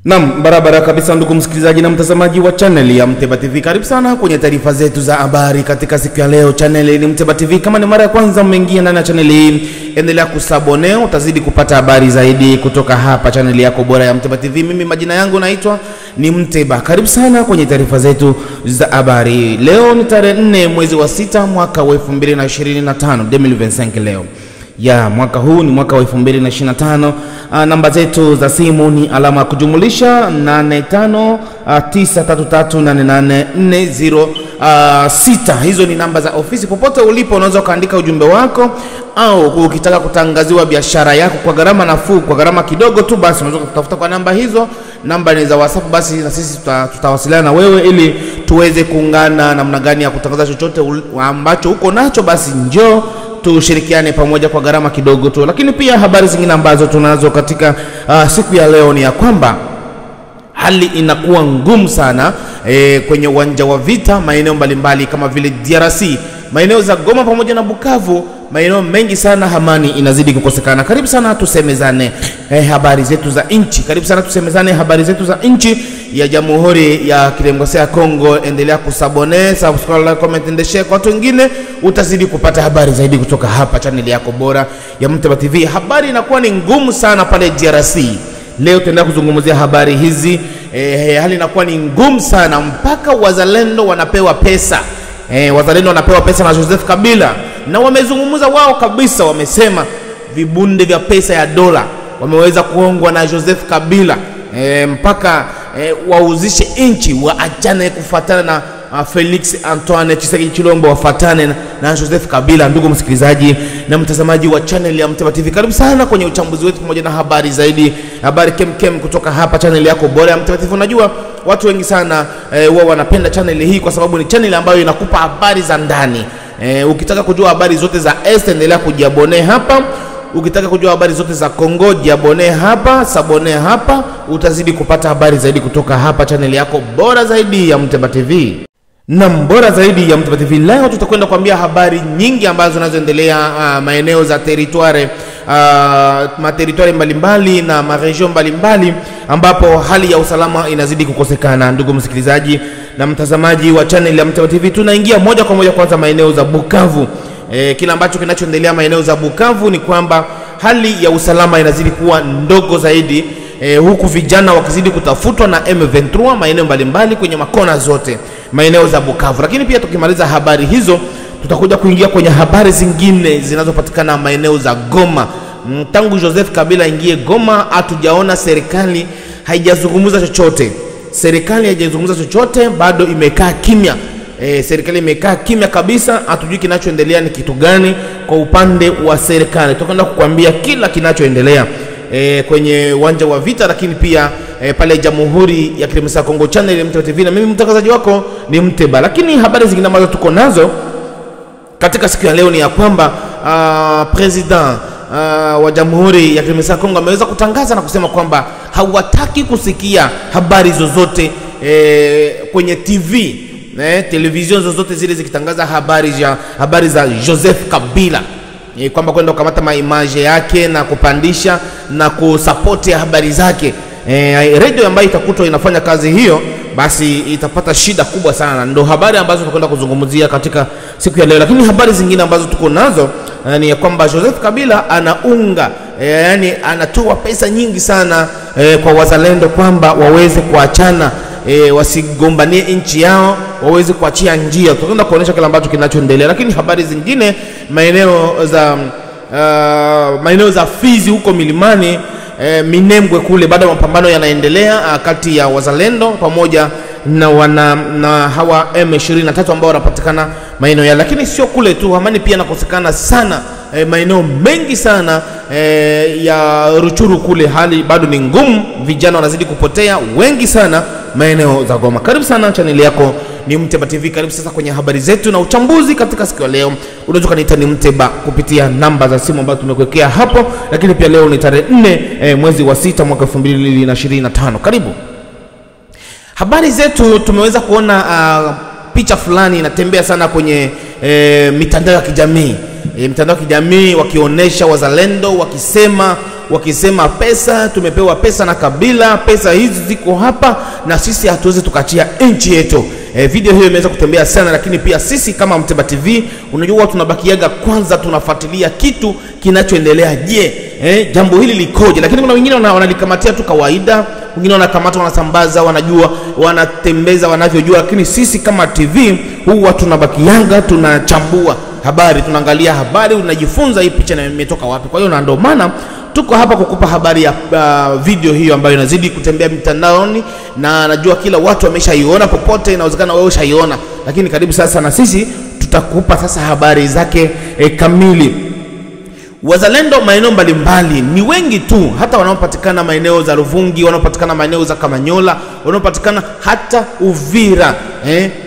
Naam, barabara kabisa ndugu msikilizaji na mtazamaji wa channel ya Mteba TV. Karibu sana kwenye taarifa zetu za habari katika siku ya leo. Channel ni Mteba TV. Kama ni mara ya kwanza mmeingia ndani ya channel hii, endelea kusabone, utazidi kupata habari zaidi kutoka hapa channel yako bora ya Mteba TV. Mimi majina yangu naitwa ni Mteba. Karibu sana kwenye taarifa zetu za habari. Leo ni tarehe 4 mwezi wa 6 mwaka wa 2025, 2025 leo. Ya mwaka huu ni mwaka wa 2025. Namba zetu za simu ni alama kujumulisha 8593388406. Hizo ni namba za ofisi. Popote ulipo unaweza kaandika ujumbe wako, au ukitaka kutangaziwa biashara yako kwa gharama nafuu, kwa gharama kidogo tu, basi unaweza kutafuta kwa namba hizo. Namba ni za WhatsApp, basi na sisi tutawasiliana na wewe ili tuweze kuungana namna gani ya kutangaza chochote ambacho uko nacho. Basi njoo tushirikiane pamoja kwa gharama kidogo tu. Lakini pia habari zingine ambazo tunazo katika siku ya leo ni ya kwamba hali inakuwa ngumu sana kwenye uwanja wa vita maeneo mbalimbali kama vile DRC, maeneo za Goma pamoja na Bukavu, maeneo mengi sana amani inazidi kukosekana. Karibu sana tusemezane habari zetu za nchi. Karibu sana tusemezane habari zetu za nchi ya Jamhuri ya Kidemokrasia ya Kongo. Endelea kusabone, subscribe, like, comment and share kwa watu wengine, utazidi kupata habari zaidi kutoka hapa channel yako bora ya Mteba TV. Habari inakuwa ni ngumu sana pale DRC. Leo tunaenda kuzungumzia habari hizi. Hali inakuwa ni ngumu sana, mpaka wazalendo wanapewa pesa. Wazalendo wanapewa pesa na Joseph Kabila, na wamezungumza wao kabisa, wamesema vibunde vya pesa ya dola wameweza kuongwa na Joseph Kabila, mpaka wauzishe inchi, waachane kufuatana na Felix Antoine Tshisekedi Chilombo, wafuatane na Joseph Kabila. Ndugu msikilizaji na mtazamaji wa channel ya Mteba TV, karibu sana kwenye uchambuzi wetu pamoja na habari zaidi, habari kem kutoka hapa channel yako bora ya Mteba TV. Unajua watu wengi sana wao wanapenda channel hii kwa sababu ni channel ambayo inakupa habari za ndani. Ukitaka kujua habari zote za Est, endelea kujiabone hapa. Ukitaka kujua habari zote za Kongo, jiabone hapa, sabone hapa, utazidi kupata habari zaidi kutoka hapa channel yako bora zaidi ya Mteba TV. Na bora zaidi ya Mteba TV. Leo tutakwenda kuambia habari nyingi ambazo zinazoendelea maeneo za territoire, materitoire mbalimbali na maregion mbalimbali ambapo hali ya usalama inazidi kukosekana. Ndugu msikilizaji na mtazamaji wa channel ya Mteba TV, tunaingia moja kwa moja kwanza maeneo za Bukavu. Kila ambacho kinachoendelea maeneo za Bukavu ni kwamba hali ya usalama inazidi kuwa ndogo zaidi, huku vijana wakizidi kutafutwa na M23 maeneo mbalimbali kwenye makona zote maeneo za Bukavu. Lakini pia tukimaliza habari hizo, tutakuja kuingia kwenye habari zingine zinazopatikana maeneo za Goma. Tangu Joseph Kabila ingie Goma, hatujaona serikali haijazungumza chochote. Serikali haijazungumza chochote, bado imekaa kimya. Serikali imekaa kimya kabisa, hatujui kinachoendelea ni kitu gani kwa upande wa serikali. Tutakwenda kukuambia kila kinachoendelea kwenye uwanja wa vita, lakini pia pale Jamhuri ya Kidemokrasia ya Kongo. Channel ya Mteba TV na mimi mtangazaji wako ni Mteba. Lakini habari zingine ambazo tuko nazo katika siku ya leo ni ya kwamba president wa Jamhuri ya Kidemokrasia ya Kongo ameweza kutangaza na kusema kwamba hawataki kusikia habari zozote kwenye TV, television zozote zile zikitangaza habari za Joseph Kabila, kwamba kwenda kukamata maimage yake na kupandisha na kusupport habari zake. Radio ambayo itakutwa inafanya kazi hiyo, basi itapata shida kubwa sana. Ndio habari ambazo tutakwenda kuzungumzia katika siku ya leo. Lakini habari zingine ambazo tuko nazo ni ya kwamba Joseph Kabila anaunga, yani anatoa pesa nyingi sana kwa wazalendo kwamba waweze kuachana, wasigombanie nchi yao, waweze kuachia njia. Tutakwenda kuonesha kile ambacho kinachoendelea. Lakini habari zingine maeneo za Fizi huko milimani, Minembwe kule, bado mapambano yanaendelea kati ya wazalendo pamoja na hawa M23 ambao wanapatikana maeneo ya. Lakini sio kule tu, amani pia inakosekana sana maeneo mengi sana ya Ruchuru kule, hali bado ni ngumu, vijana wanazidi kupotea wengi sana maeneo za Goma. Karibu sana channel yako ni Mteba TV. Karibu sasa kwenye habari zetu na uchambuzi katika siku ya leo. Unaweza kuniita ni Mteba kupitia namba za simu ambazo tumekuwekea hapo. Lakini pia leo ni tarehe 4 mwezi wa 6 mwaka 2025. Karibu. Habari zetu, tumeweza kuona picha fulani inatembea sana kwenye mitandao ya kijamii. mitandao ya kijamii wakionesha wazalendo wakisema pesa, tumepewa pesa na Kabila, pesa hizi ziko hapa na sisi hatuwezi tukachia nchi yetu. Video hiyo imeweza kutembea sana, lakini pia sisi kama Mteba TV unajua tunabakiaga kwanza tunafuatilia kitu kinachoendelea. Je, jambo hili likoje? Lakini kuna wengine wanalikamata tu kawaida, wengine wanakamata wanasambaza, wanajua, wanatembeza wanavyojua, lakini sisi kama TV huwa tunabakianga tunachambua habari, tunaangalia habari, unajifunza hii picha na imetoka wapi. Kwa hiyo na ndio maana tuko hapa kukupa habari ya video hiyo ambayo inazidi kutembea mitandaoni, na najua kila watu wameshaiona popote, inawezekana wewe ushaiona, lakini karibu sasa na sisi tutakupa sasa habari zake kamili. Wazalendo maeneo mbalimbali ni wengi tu, hata wanaopatikana maeneo za Ruvungi, wanaopatikana maeneo za Kamanyola, wanaopatikana hata Uvira,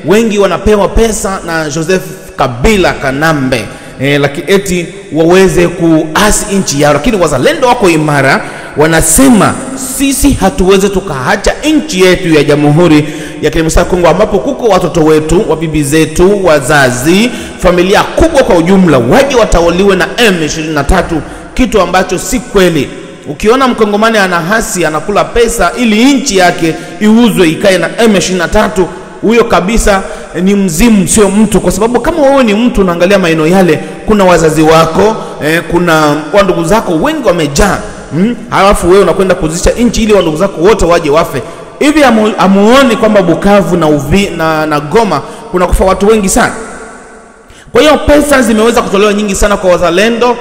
wengi wanapewa pesa na Joseph Kabila Kanambe, lakini eti waweze kuasi nchi yao. Lakini wazalendo wako imara, wanasema sisi hatuweze tukaacha nchi yetu ya Jamhuri ya Kidemokrasia ya Kongo, ambapo kuko watoto wetu, wabibi zetu, wazazi, familia kubwa kwa ujumla, waje watawaliwe na M23, kitu ambacho si kweli. Ukiona mkongomani anahasi, anakula pesa ili nchi yake iuzwe ikae na M23, huyo kabisa ni mzimu, sio mtu. Kwa sababu kama wewe ni mtu unaangalia maeneo yale, kuna wazazi wako, kuna ndugu zako wengi wamejaa, halafu wewe unakwenda kuzisha nchi ili ndugu zako wote waje wafe. Hivi amuoni kwamba Bukavu na Goma kuna kufa watu wengi sana? Kwa hiyo pesa zimeweza kutolewa nyingi sana kwa wazalendo,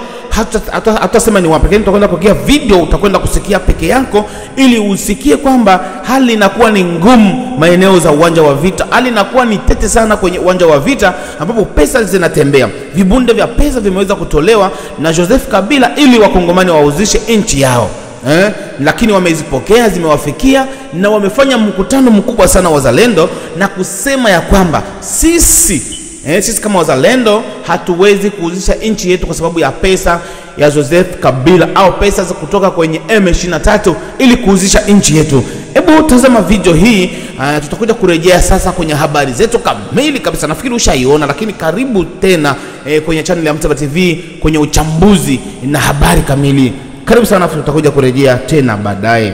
hata sema ni wapi, lakini tutakwenda kukia video, utakwenda kusikia peke yako ili usikie kwamba hali inakuwa ni ngumu maeneo za uwanja wa vita. Hali inakuwa ni tete sana kwenye uwanja wa vita, ambapo pesa zinatembea. Vibunde vya pesa vimeweza kutolewa na Joseph Kabila ili wakongomani wauzishe nchi yao. Lakini wamezipokea, zimewafikia, na wamefanya mkutano mkubwa sana wazalendo na kusema ya kwamba sisi kama wazalendo hatuwezi kuuzisha nchi yetu kwa sababu ya pesa ya Joseph Kabila au pesa za kutoka kwenye M23 ili kuuzisha nchi yetu. Hebu tazama video hii, tutakuja kurejea sasa kwenye habari zetu kamili kabisa. Nafikiri ushaiona, lakini karibu tena kwenye channel ya Mteba TV kwenye uchambuzi na habari kamili. Karibu sana, tutakuja kurejea tena baadaye.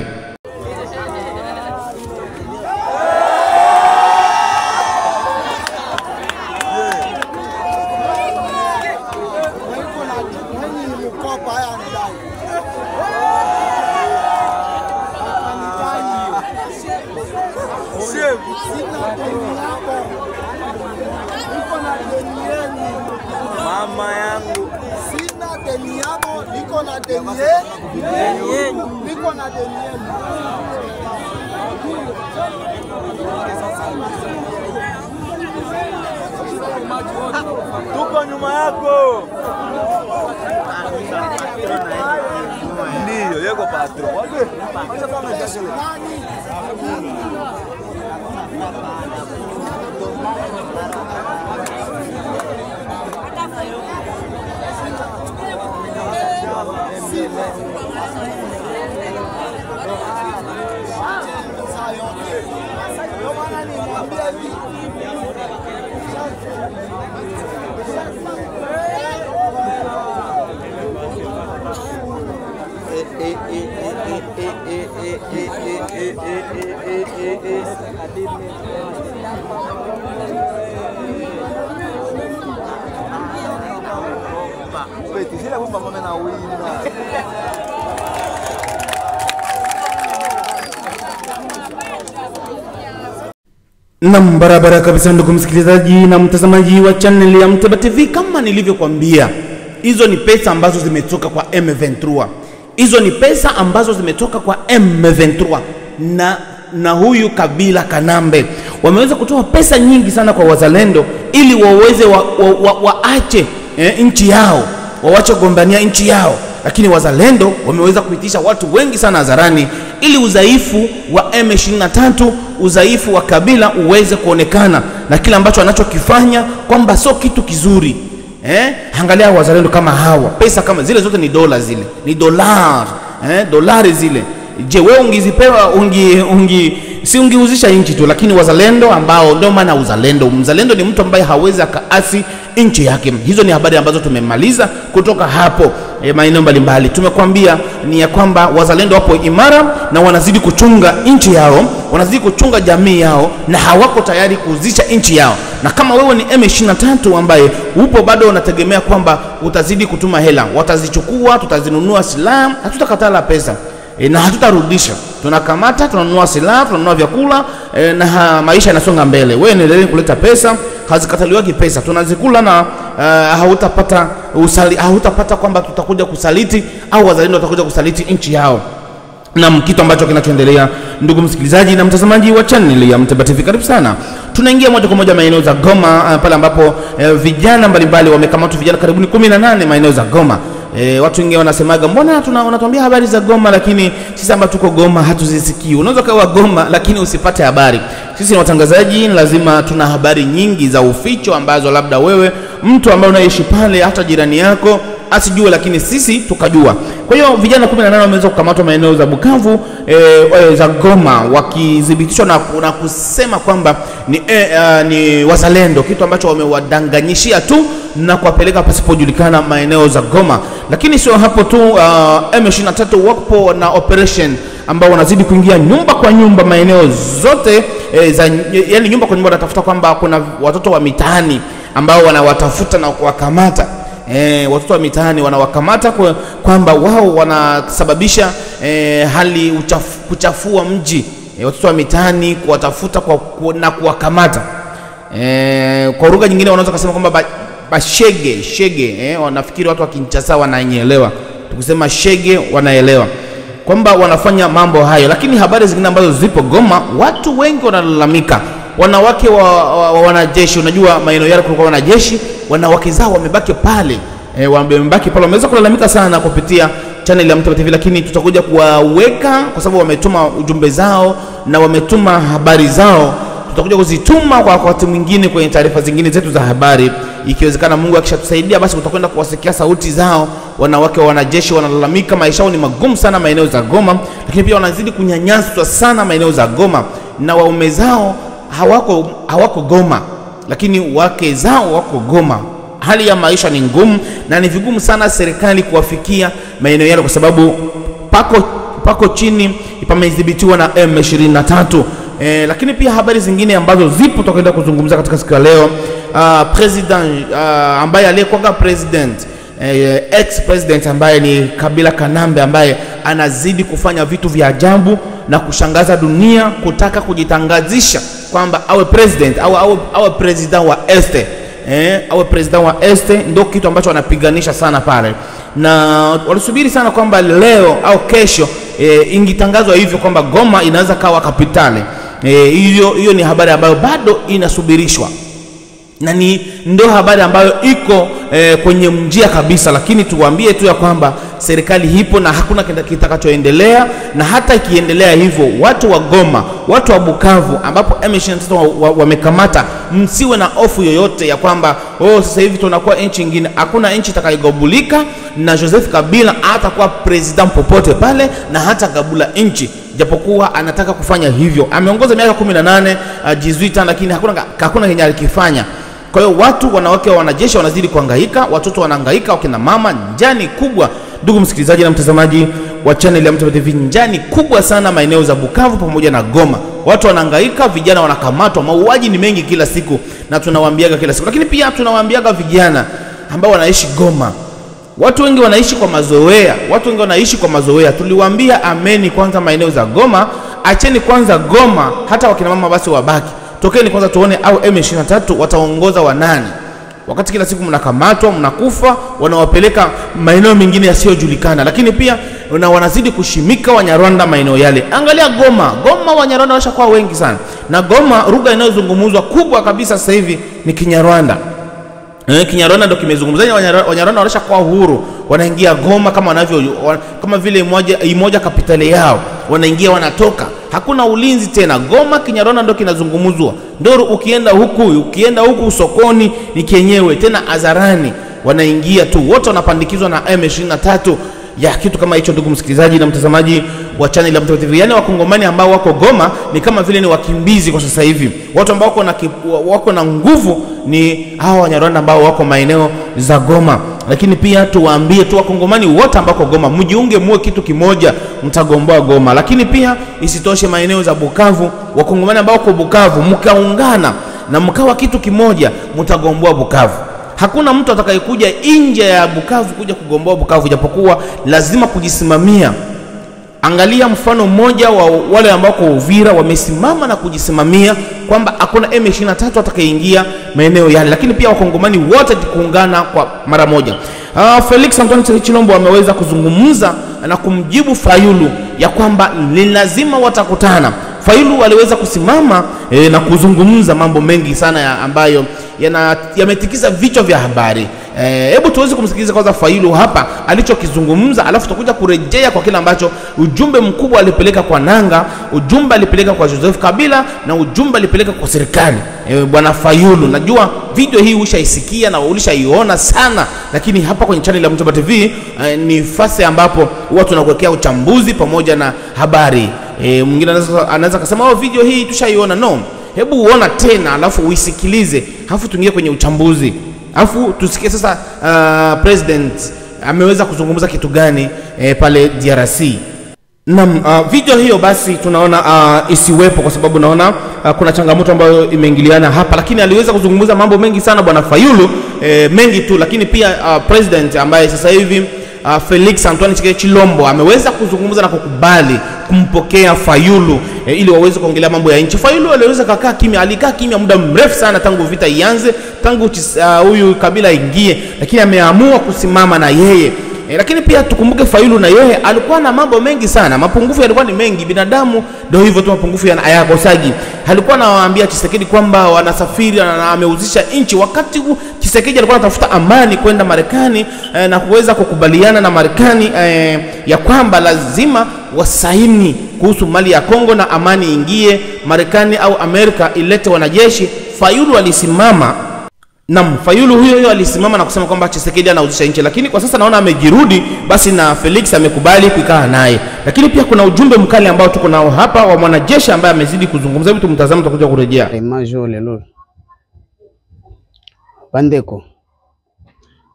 Mama yangu sina deni yako, niko na deni yenu, niko na deni yenu. tuko nyuma yako. Ndio yeko patron. Na barabara kabisa ndugu msikilizaji na mtazamaji wa channel ya Mteba TV, kama nilivyokuambia, hizo ni pesa ambazo zimetoka kwa M23. Hizo ni pesa ambazo zimetoka kwa M23 na huyu Kabila Kanambe. Wameweza kutoa pesa nyingi sana kwa wazalendo ili waweze waache nchi yao, waache kugombania nchi yao. Lakini wazalendo wameweza kuitisha watu wengi sana hadharani ili udhaifu wa M23, udhaifu wa Kabila uweze kuonekana na kila ambacho anachokifanya kwamba sio kitu kizuri. Angalia wazalendo kama hawa, pesa kama zile zote ni dola, zile ni dolari zile. Je, wewe ungizipewa si ungeuzisha nchi tu? Lakini wazalendo ambao ndio maana mzalendo ni mtu ambaye hawezi akaasi nchi yake. Hizo ni habari ambazo tumemaliza kutoka hapo maeneo mbalimbali. Tumekwambia ni ya kwamba wazalendo wapo imara na wanazidi kuchunga nchi yao, wanazidi kuchunga jamii yao, na hawako tayari kuuzisha nchi yao. Na kama wewe ni M23 ambaye upo bado unategemea kwamba utazidi kutuma hela, watazichukua, tutazinunua silaha, hatutakatala pesa na hatutarudisha. Tunakamata, tunanunua silaha, tunanunua vyakula na maisha yanasonga mbele. Wewe endelee kuleta pesa, hazikataliwaki pesa, tunazikula na hautapata kwamba tutakuja kusaliti au wazalendo watakuja kusaliti nchi yao. Na kitu ambacho kinachoendelea, ndugu msikilizaji na mtazamaji wa channel ya Mteba TV, karibu sana. Tunaingia moja kwa moja maeneo za Goma, pale ambapo vijana mbalimbali wamekamatwa, vijana karibuni 18 maeneo za Goma. Watu wengine wanasemaga mbona unatuambia habari za Goma lakini sisi ambao tuko Goma hatuzisikii. Unaweza kawa Goma lakini usipate habari. Sisi ni watangazaji, lazima tuna habari nyingi za uficho ambazo labda wewe mtu ambaye unaishi pale, hata jirani yako asijue, lakini sisi tukajua. Kwa hiyo vijana 18 wameweza kukamatwa maeneo za Bukavu, za Goma, wakidhibitishwa na kusema kwamba ni wazalendo, kitu ambacho wamewadanganyishia tu na kuwapeleka pasipojulikana maeneo za Goma. Lakini sio hapo tu, M23 wapo na operation ambao wanazidi kuingia nyumba kwa nyumba maeneo zote, yani nyumba kwa nyumba, wanatafuta kwamba kuna watoto wa mitaani ambao wanawatafuta na kuwakamata. Watoto wa mitaani wanawakamata kwamba wao wanasababisha hali kuchafua mji. Watoto wa mitaani kuwatafuta na kuwakamata. Kwa lugha nyingine wanaweza kusema kwamba shege, wanafikiri watu wa Kinshasa wanaelewa. Tukisema shege wanaelewa kwamba wanafanya mambo hayo. Lakini habari zingine ambazo zipo Goma, watu wengi wanalalamika. Wanawake wa wanajeshi, unajua maeneo yale kulikuwa wanajeshi, wanawake zao wamebaki pale, wameweza kulalamika sana kupitia channel ya Mteba TV, lakini tutakuja kuwaweka kwa sababu wametuma ujumbe zao na wametuma habari zao. Tutakuja kuzituma kwa wakati mwingine kwenye taarifa zingine zetu za habari. Ikiwezekana Mungu akishatusaidia, basi tutakwenda kuwasikia sauti zao. Wanawake wa wanajeshi wanalalamika maisha yao ni magumu sana maeneo za Goma, lakini pia wanazidi kunyanyaswa sana maeneo za Goma, na waume zao hawako Goma, lakini wake zao wako Goma. Hali ya maisha ni ngumu na ni vigumu sana serikali kuwafikia maeneo yale kwa sababu pako chini, pamedhibitiwa na M23. Lakini pia habari zingine ambazo zipo tutakwenda kuzungumza katika siku ya leo. President ambaye aliyekuwa president, ex-president ambaye ni Kabila Kanambe, ambaye anazidi kufanya vitu vya ajabu na kushangaza dunia, kutaka kujitangazisha kwamba awe president au awe president wa Este. Awe president wa Este, ndio kitu ambacho wanapiganisha sana pale, na walisubiri sana kwamba leo au kesho ingitangazwa hivyo kwamba Goma inaweza kawa kapitali. Hiyo ni habari ambayo bado inasubirishwa, na ndio habari ambayo iko kwenye njia kabisa. Lakini tuwaambie tu ya kwamba serikali ipo na hakuna kitakachoendelea, na hata ikiendelea hivyo, watu wa Goma, watu wa Bukavu ambapo M23 wamekamata, msiwe na hofu yoyote ya kwamba sasa hivi tunakuwa nchi nyingine. Hakuna nchi itakayogobulika, na Joseph Kabila atakuwa president popote pale na hata gabula nchi, japokuwa anataka kufanya hivyo. Ameongoza miaka 18 18, lakini hakuna kenye alikifanya. Kwa hiyo watu, wanawake wa wanajeshi wanazidi kuhangaika, watoto wanahangaika, wakina mama, njani kubwa. Ndugu msikilizaji na mtazamaji wa channel ya Mteba TV, njani kubwa sana maeneo za Bukavu pamoja na Goma. Watu wanahangaika, vijana wanakamatwa, mauaji ni mengi kila siku, na tunawaambiaga kila siku. Lakini pia tunawaambiaga vijana ambao wanaishi Goma, watu wengi wanaishi kwa mazoea. Tuliwaambia ameni kwanza maeneo za Goma, acheni kwanza Goma, hata wakina mama basi wabaki. Tokeni kwanza tuone au M23 wataongoza wanani, wakati kila siku mnakamatwa, mnakufa, wanawapeleka maeneo mengine yasiyojulikana. Lakini pia wanazidi kushimika Wanyarwanda maeneo yale. Angalia Goma, Wanyarwanda washakuwa wengi sana, na Goma lugha inayozungumzwa kubwa kabisa sasa hivi ni Kinyarwanda. Kinyarwanda ndio kimezungumzwa. Wanyarwanda wanashakuwa huru, wanaingia Goma kama vile imoja kapitali yao, wanaingia wanatoka, hakuna ulinzi tena. Goma Kinyarwanda ndio kinazungumzwa, ndio ukienda huku sokoni ni kenyewe tena, azarani wanaingia tu, wote wanapandikizwa na M23. ya kitu kama hicho. Ndugu msikilizaji na mtazamaji wa channel ya Mtazamo TV, yani wakongomani ambao wako Goma ni kama vile ni wakimbizi kwa sasa hivi. Watu ambao wako na nguvu ni hao Wanyarwanda ambao wako maeneo za Goma. Lakini pia tuwaambie tu wakongomani wote ambao wako Goma, mjiunge muwe kitu kimoja, mtagomboa Goma. Lakini pia isitoshe maeneo za Bukavu, wakongomani ambao wako Bukavu mkaungana na mkawa kitu kimoja, mtagomboa Bukavu. Hakuna mtu atakayekuja nje ya Bukavu kuja kugomboa Bukavu, japokuwa lazima kujisimamia. Angalia mfano mmoja wa wale ambao kwa Uvira wamesimama na kujisimamia kwamba hakuna M23 atakayeingia maeneo yale. Lakini pia wakongomani wote kuungana kwa mara moja. Felix Antoine Tshilombo ameweza kuzungumza na kumjibu Fayulu ya kwamba ni lazima watakutana. Fayulu aliweza kusimama na kuzungumza mambo mengi sana ambayo yametikisa vichwa vya habari. Hebu tuweze kumsikiliza kwanza Fayulu hapa alichokizungumza, alafu tutakuja kurejea kwa kile ambacho ujumbe mkubwa alipeleka kwa Nanga, ujumbe alipeleka kwa Joseph Kabila na ujumbe alipeleka kwa serikali. Bwana Fayulu, najua video hii ushaisikia na ulishaiona sana, lakini hapa kwenye channel ya Mtazamo TV ni fasi ambapo huwa tunakuwekea uchambuzi pamoja na habari. Mwingine anaweza kusema video hii tushaiona. No, hebu uona tena alafu uisikilize, alafu tuingie kwenye uchambuzi, alafu tusikie sasa president ameweza kuzungumza kitu gani pale DRC. Video hiyo basi tunaona isiwepo kwa sababu naona kuna changamoto ambayo imeingiliana hapa, lakini aliweza kuzungumza mambo mengi sana Bwana Fayulu, mengi tu. Lakini pia president ambaye sasa hivi Felix Antoine Tshilombo ameweza kuzungumza na kukubali kumpokea Fayulu ili waweze kuongelea mambo ya nchi. Fayulu aliweza kukaa kimya, alikaa kimya muda mrefu sana tangu vita ianze, tangu huyu Kabila ingie, lakini ameamua kusimama na yeye. Lakini pia tukumbuke Fayulu na yeye alikuwa na mambo mengi sana, mapungufu yalikuwa ni mengi. Binadamu ndio hivyo tu, mapungufu hayakosaji. Alikuwa anawaambia Tshisekedi kwamba wanasafiri na ameuzisha nchi, wakati Tshisekedi alikuwa anatafuta amani kwenda Marekani na kuweza kukubaliana na Marekani ya kwamba lazima wasaini kuhusu mali ya Kongo na amani ingie Marekani au Amerika ilete wanajeshi. Fayulu alisimama. Fayulu huyo alisimama na kusema kwamba Tshisekedi anauzisha nchi, lakini kwa sasa naona amejirudi basi na Felix amekubali kukaa naye. Lakini pia kuna ujumbe mkali ambao tuko nao hapa wa mwanajeshi ambaye amezidi kuzungumza. Hebu tumtazame, tutakuja kurejea. Majo lelo bandeko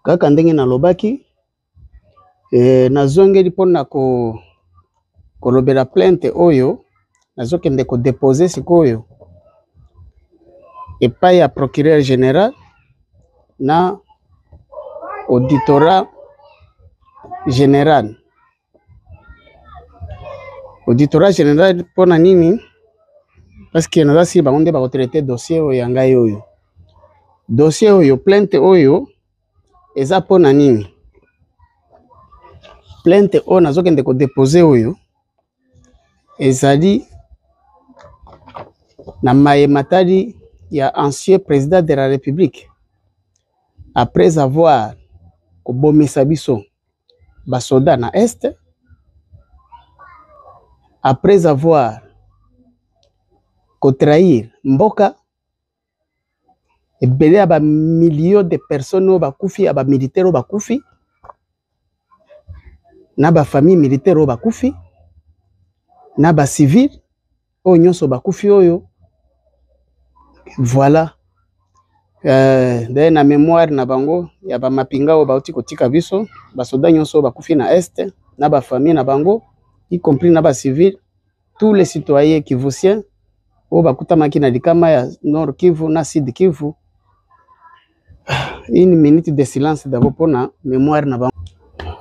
kaka ndenge na lobaki nazongeli pona kolobela plainte oyo nazokende ko déposer sikoyo epai ya procureur général na auditorat général. Auditorat général pona nini? Parce que nazasi bangonde ba traiter dossier oyo ya ngai oyo. Dossier oyo, plainte oyo eza pona nini? Plainte oyo nazokende ko déposer oyo ezali na mayematali ya ancien président de la République après avoir kobomisa biso basoda na Est, après avoir kotrahir mboka ebele ya ba millions de personnes bakufi, ya ba militaires bakufi na ba famille militaire bakufi na ba civil oyo nyonso bakufi oyo. Voilà. Na mémoire na bango ya ba mapinga o bauti kotika biso basoda nyonso bakufi na Est na ba famille na bango, y compris na ba civil, tous les citoyens kivusiens o bakutamaki na likama ya Nord Kivu na Sud Kivu. Une minute de silence d'abord pour na mémoire na bango.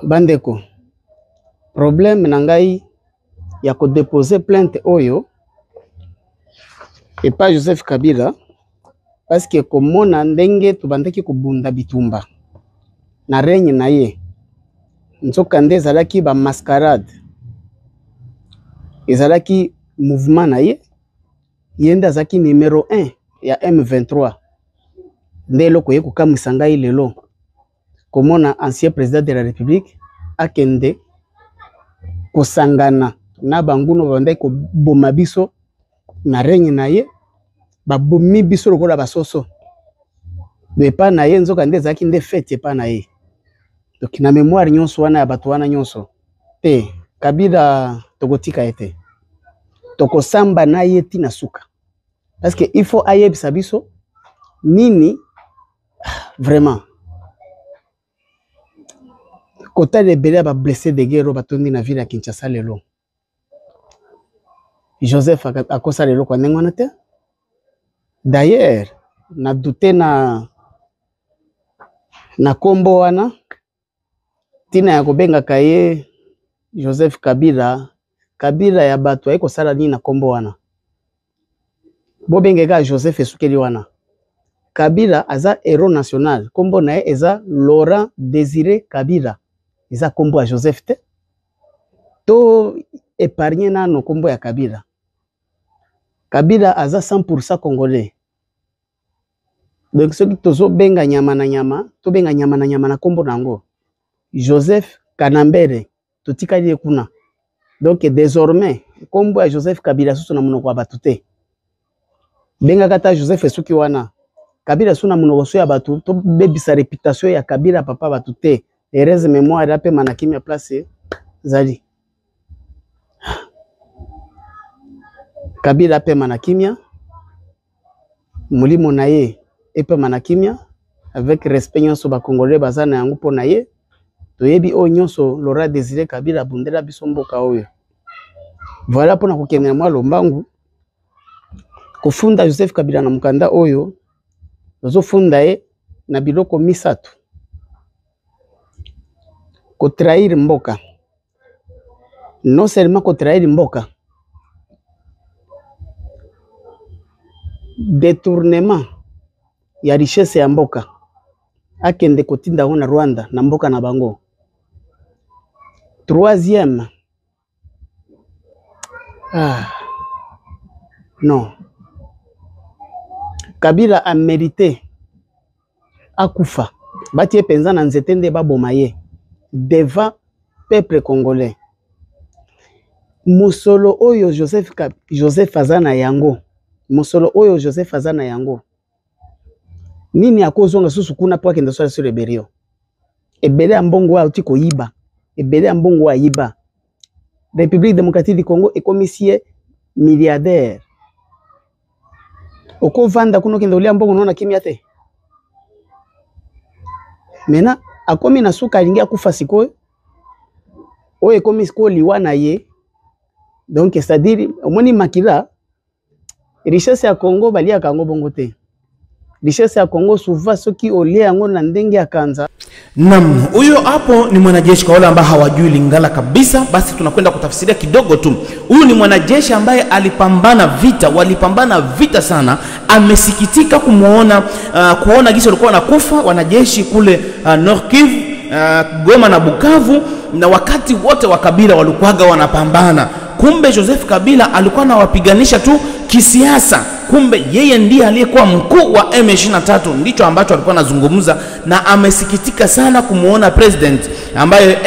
Bandeko, problème na ngai ya ko déposer plainte oyo et pas Joseph Kabila, parce que komona ndenge tubandaki kubunda bitumba na règne na ye nzoka nde ezalaki ba mascarade, ezalaki mouvement na ye yenda azaki numéro 1 ya M23. Nde loko ye kukamwisa ngai lelo komona ancien président de la République akende kosangana na banguno bandai ko boma biso na règne na ye, babomi biso lokola basoso na ye nzoka nde ezalaki nde fete epa na ye. Donc na mémoire nyonso wana ya bato wana nyonso te Kabila tokotika ete tokosamba na ye tina suka parce que il faut ayebisa biso nini vraiment kota de belé ba blessé de guerre batondi na ville ya Kinshasa lelo Joseph akosa lelo kwa ndengwana te. D'ailleurs na douté na kombo wana tina ya kobenga kaye Joseph Kabila ya bato ayeko sala nini na kombo wana bo bengeka Joseph esukeli wana. Kabila aza héros national kombo na ye eza Laurent Désiré Kabila eza kombo ya Joseph te to épargner na no kombo ya Kabila. Kabila aza 100% congolais. Donc ce qui tozo benga nyama na nyama to benga nyama na nyama na kombo nango Joseph Kanambere totikali kuna. Donc désormais kombo ya Joseph Kabila susu na munoko wa batu te. Benga kata Joseph esuki wana Kabila suna munoko so ya batu to bebisa réputation ya Kabila papa batu te. Ereze mémoire ape manakimia place zali. Kabila ape manakimia mulimo na ye epe manakimia avec respect nyonso ba congolais bazana yango po na ye toyebi o nyonso Laurent Désiré Kabila bundela biso mboka oyo. Voilà pona kokemela mwa lombangu kufunda Joseph Kabila na mukanda oyo ozo funda ye na biloko misatu. Ko trahir mboka. Non seulement ko trahir mboka. Détournement ya richesse ya mboka. Akende kotinda na Rwanda na mboka na bango. Troisième. Non. Kabila a mérité akufa. Batie penza na nzete nde baboma ye devant peuple congolais. Musolo oyo Joseph azana yango. Musolo oyo Joseph azana yango. Nini akozonga susu kuna po akende so sur rebellion. Ebele ambongo wa utiko yiba. Ebele ambongo wa yiba. République démocratique du Congo ekomisie milliardaire. Oko vanda kuno kende olia mbongo nona kimia te. Mena akomi na suka alingi akufa sikoyo. Oyo ekomi sikoyo liwa na ye. Donc c'est-à-dire omoni makila richesse ya Congo balia kango bongo te. Richesse ya Congo souvent soki olia yango na ndenge ya kanza. Naam, huyo hapo ni mwanajeshi. Kwa wale ambao hawajui Lingala kabisa, basi tunakwenda kutafsiria kidogo tu. Huyu ni mwanajeshi ambaye walipambana vita sana. Amesikitika kuona gisi walikuwa wanakufa wanajeshi kule Nord Kivu, Goma na Bukavu, na wakati wote wa Kabila walikuwaga wanapambana. Kumbe Joseph Kabila alikuwa anawapiganisha tu kisiasa. Kumbe yeye ndiye aliyekuwa mkuu wa M23. Ndicho ambacho alikuwa anazungumza, na amesikitika sana kumuona president ambaye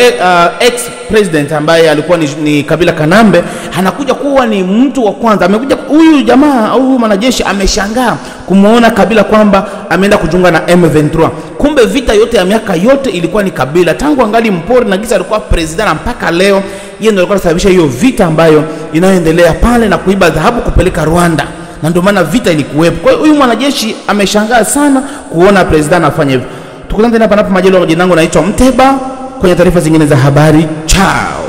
ex president ambaye alikuwa ni Kabila Kanambe anakuja kuwa ni mtu wa kwanza. Amekuja huyu jamaa au huyu mwanajeshi ameshangaa kumuona Kabila kwamba ameenda kujiunga na M23. Kumbe vita yote ya miaka yote ilikuwa ni Kabila tangu angali mpori na gisa alikuwa president mpaka leo. Yeye ndiye alikuwa anasababisha hiyo vita ambayo inayoendelea pale na kuiba dhahabu kupeleka Rwanda. Na ndio maana vita ilikuwepo. Kwa hiyo huyu mwanajeshi ameshangaa sana kuona president afanye hivyo. Tukutane tena panapo majaliwa. Jina langu naitwa Mteba kwenye taarifa zingine za habari. Chao.